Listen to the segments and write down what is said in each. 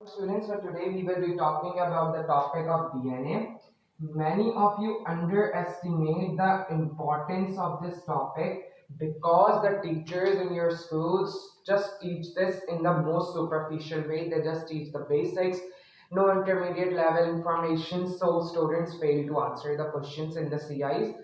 Students, so today we will be talking about the topic of DNA. Many of you underestimate the importance of this topic because the teachers in your schools just teach this in the most superficial way. They just teach the basics, no intermediate level information, so students fail to answer the questions in the CIs.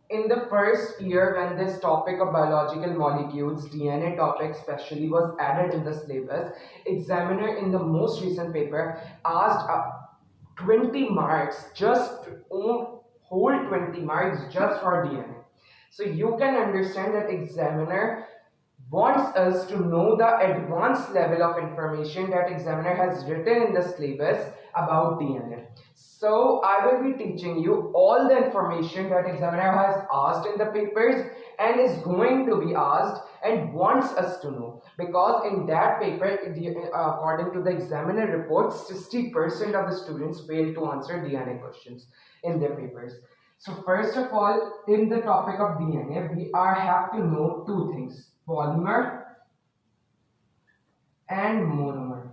In the first year, when this topic of biological molecules, DNA topic especially, was added in the syllabus, examiner in the most recent paper asked 20 marks, just whole 20 marks just for DNA. So you can understand that examiner wants us to know the advanced level of information that examiner has written in the syllabus about DNA. So I will be teaching you all the information that examiner has asked in the papers and is going to be asked and wants us to know, because in that paper, according to the examiner report, 60% of the students failed to answer DNA questions in their papers. So first of all, in the topic of DNA, we have to know two things: polymer and monomer.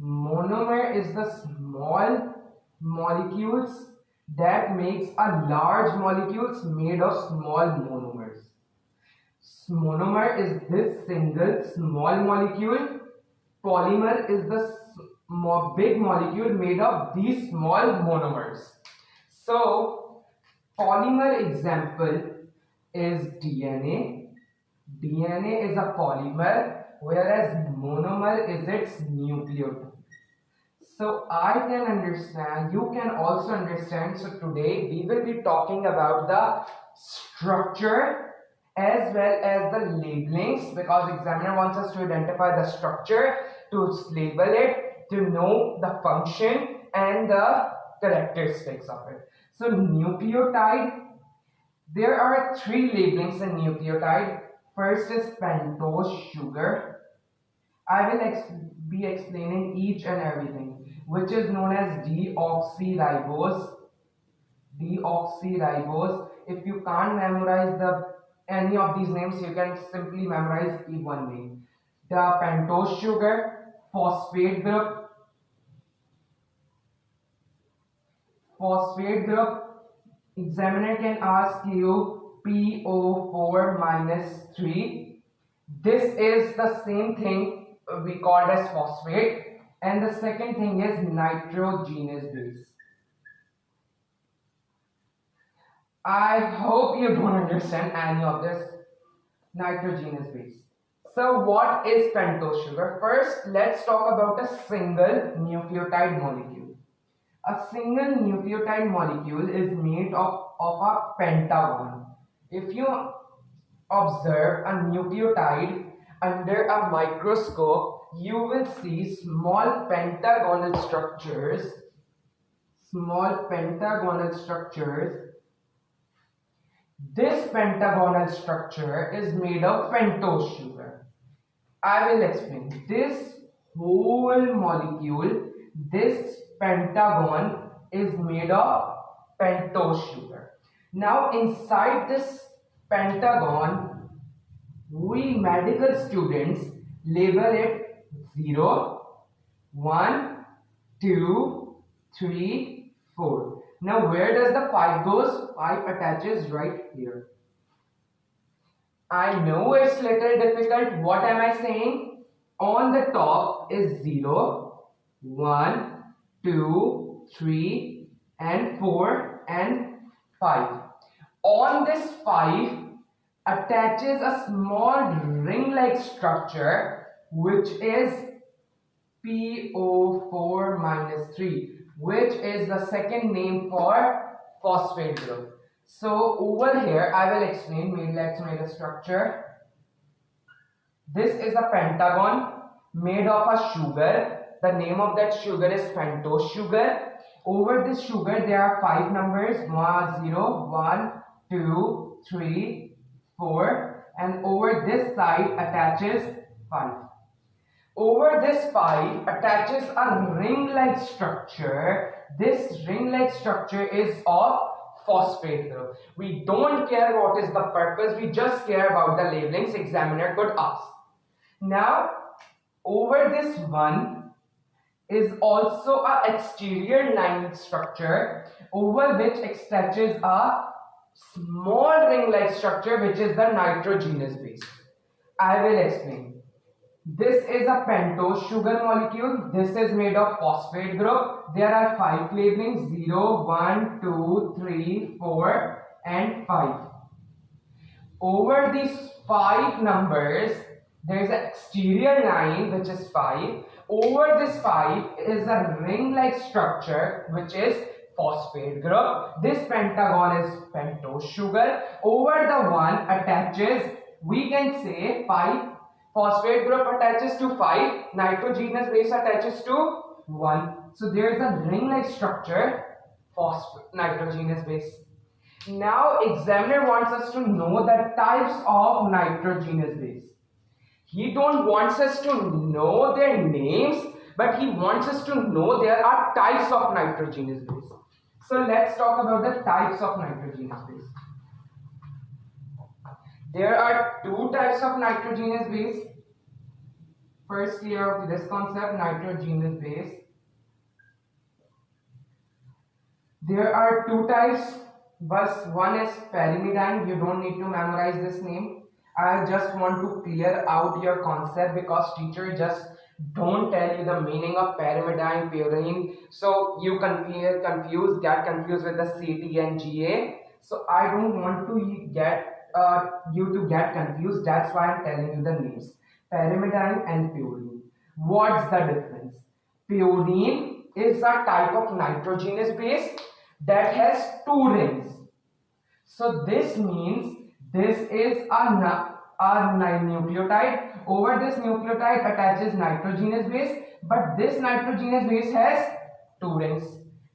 Monomer is the small molecules that makes a large molecules made of small monomers. Monomer is this single small molecule. Polymer is the big molecule made of these small monomers. So, polymer example is DNA. DNA is a polymer, whereas monomer is its nucleotide. So I can understand, you can also understand. So today we will be talking about the structure as well as the labelings, because examiner wants us to identify the structure, to label it, to know the function and the characteristics of it. So nucleotide, there are three labelings in nucleotide. First is pentose sugar. I will be explaining each and everything, which is known as deoxyribose. Deoxyribose. If you can't memorize any of these names, you can simply memorize one name. The pentose sugar, phosphate group, examiner can ask you PO4 minus 3. This is the same thing we called as phosphate. And the second thing is nitrogenous base. I hope you don't understand any of this. Nitrogenous base. So what is pentose sugar? First, let's talk about a single nucleotide molecule. A single nucleotide molecule is made of a pentagon. If you observe a nucleotide under a microscope, you will see small pentagonal structures. This pentagonal structure is made of pentose sugar. I will explain. This whole molecule, this pentagon, is made of pentose sugar. Now inside this pentagon, we medical students label it 0, 1, 2, 3, 4. Now where does the 5 goes? 5 attaches right here. I know it's little difficult. What am I saying? On the top is 0, 1, 2, 3 and 4 and 5. On this 5 attaches a small ring-like structure, which is PO4 minus 3, which is the second name for phosphate group. So over here I will explain. Let's make a structure. This is a pentagon made of a sugar. The name of that sugar is pentose sugar. Over this sugar there are 5 numbers: 0, 1, 2, 3, 4, and over this side attaches 5. Over this 5 attaches a ring-like structure. This ring-like structure is of phosphate group. We don't care what is the purpose, we just care about the labelings examiner could ask. Now over this one is also a exterior line structure over which stretches a small ring-like structure which is the nitrogenous base. I will explain. This is a pentose sugar molecule. This is made of phosphate group. There are 5 flavorings: 0, 1, 2, 3, 4 and 5. Over these 5 numbers, there is an exterior line which is 5. Over this 5 is a ring-like structure which is phosphate group. This pentagon is pentose sugar. Over the 1 attaches, we can say 5 phosphate group attaches to 5, nitrogenous base attaches to 1. So there is a ring-like structure, nitrogenous base. Now examiner wants us to know the types of nitrogenous base. He don't wants us to know their names, but he wants us to know there are types of nitrogenous base. So let's talk about the types of nitrogenous base. There are 2 types of nitrogenous base. First, clear out this concept, nitrogenous base. There are 2 types. One is pyrimidine. You don't need to memorize this name. I just want to clear out your concept because teacher just don't tell you the meaning of pyrimidine, purine. So you get confused with the CT and GA. So I don't want to get you to get confused. That's why I'm telling you the names. Pyrimidine and purine. What's the difference? Purine is a type of nitrogenous base that has 2 rings. So this means this is a nucleotide. Over this nucleotide attaches nitrogenous base, but this nitrogenous base has 2 rings,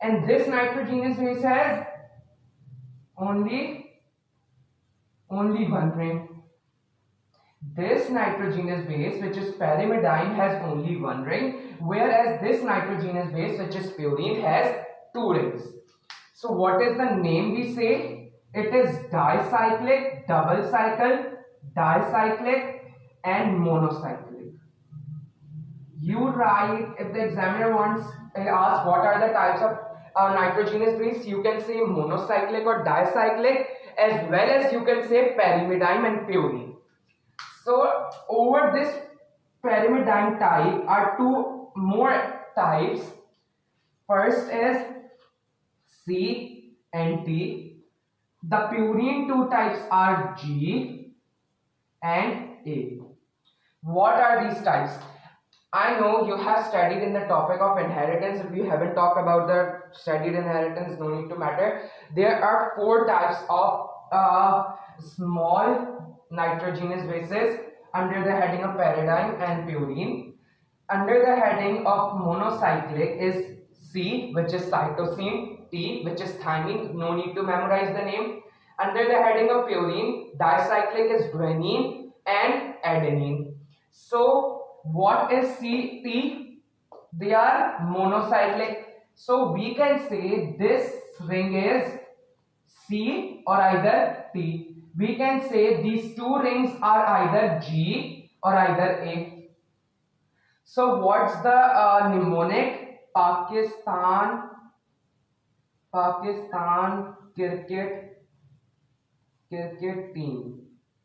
and this nitrogenous base has only 1 ring. This nitrogenous base, which is pyrimidine, has only 1 ring, whereas this nitrogenous base, which is purine, has 2 rings. So what is the name we say? It is dicyclic, double cycle, dicyclic and monocyclic. You write, if the examiner asks what are the types of nitrogenous base, you can say monocyclic or dicyclic, as well as you can say pyrimidine and purine. So over this pyrimidine type are 2 more types. First is C and T. The purine 2 types are G and A. What are these types? I know you have studied in the topic of inheritance. If you haven't talked about the studied inheritance, no need to matter. There are 4 types of small nitrogenous bases under the heading of pyridine and purine. Under the heading of monocyclic is C, which is cytosine, T, which is thymine. No need to memorize the name. Under the heading of purine, dicyclic is guanine and adenine. So what is C, T? They are monocyclic. So we can say this ring is C or either T. We can say these 2 rings are either G or either A. So what's the mnemonic? Pakistan cricket team.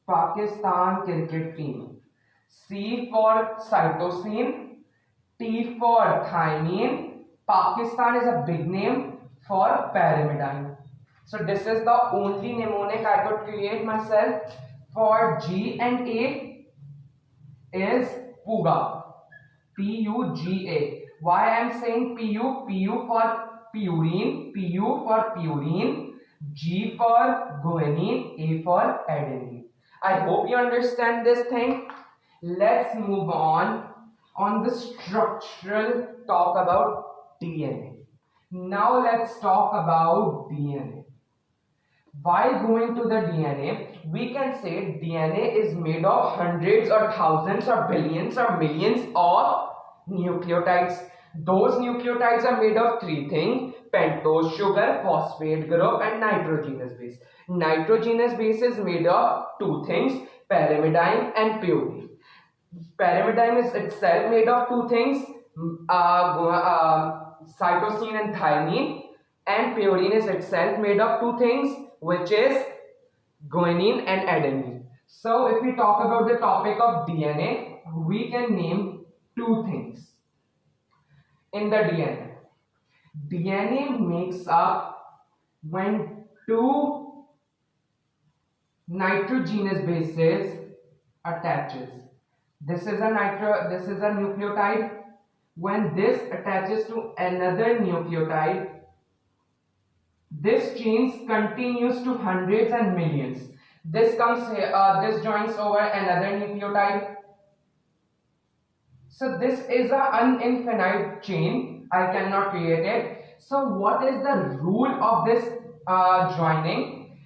Pakistan cricket team. C for cytosine, T for thymine. Pakistan is a big name for pyrimidine. So this is the only mnemonic I could create myself. For G and A is Puga. P-U-G-A. Why I am saying P-U? P-U for purine, P-U for purine, G for guanine, A for adenine. I hope you understand this thing. Let's move on the structural talk about DNA. Now let's talk about DNA. While going to the DNA, we can say DNA is made of hundreds or thousands or billions or millions of nucleotides. Those nucleotides are made of 3 things: pentose sugar, phosphate group and nitrogenous base. Nitrogenous base is made of 2 things: pyrimidine and purine. Pyrimidine is itself made of 2 things: cytosine and thymine, and purine is itself made of two things, which is guanine and adenine. So if we talk about the topic of DNA, we can name two things in the DNA. DNA makes up when two nitrogenous bases attaches. This is a nucleotide. When this attaches to another nucleotide, this chain continues to hundreds and millions. This comes here, this joins over another nucleotide. So this is an infinite chain. I cannot create it. So what is the rule of this joining?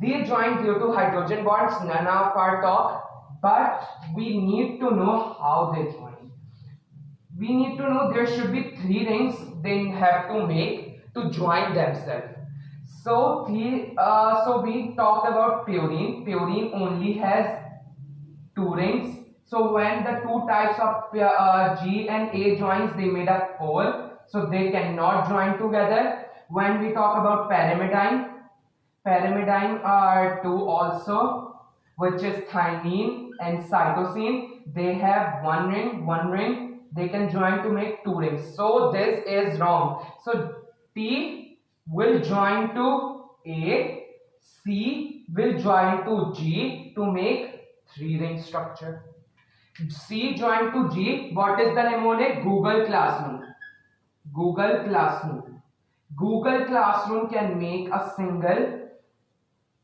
They join due to hydrogen bonds, none of our talk, but we need to know how they join. We need to know there should be three rings they have to make to join themselves. So we talked about purine. Purine only has two rings. So when the two types of G and A joins, they made a pole. So they cannot join together. When we talk about pyrimidine, pyrimidine are two also, which is thymine and cytosine. They have one ring. They can join to make two rings. So this is wrong. So T will join to A, C will join to G to make three ring structure. C joined to G. What is the mnemonic? Google Classroom. Google Classroom. Google Classroom can make a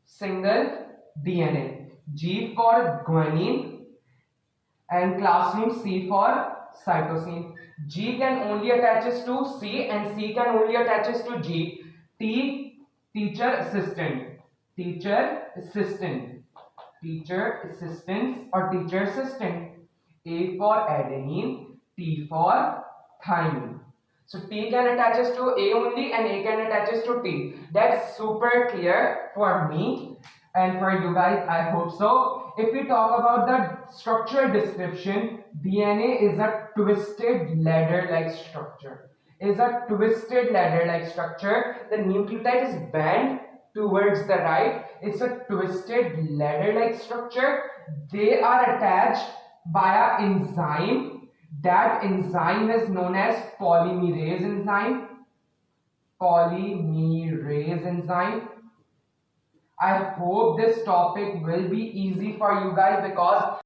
single DNA. G for guanine and Classroom C for cytosine. G can only attaches to C and C can only attaches to G. T, teacher assistant. Teacher assistants or teacher assistant. A for adenine, T for thymine. So T can attaches to A only and A can attaches to T. That's super clear for me and for you guys, I hope so. If we talk about the structure description, DNA is a twisted ladder-like structure. The nucleotide is bent towards the right. It's a twisted ladder-like structure. They are attached by an enzyme. That enzyme is known as polymerase enzyme. I hope this topic will be easy for you guys because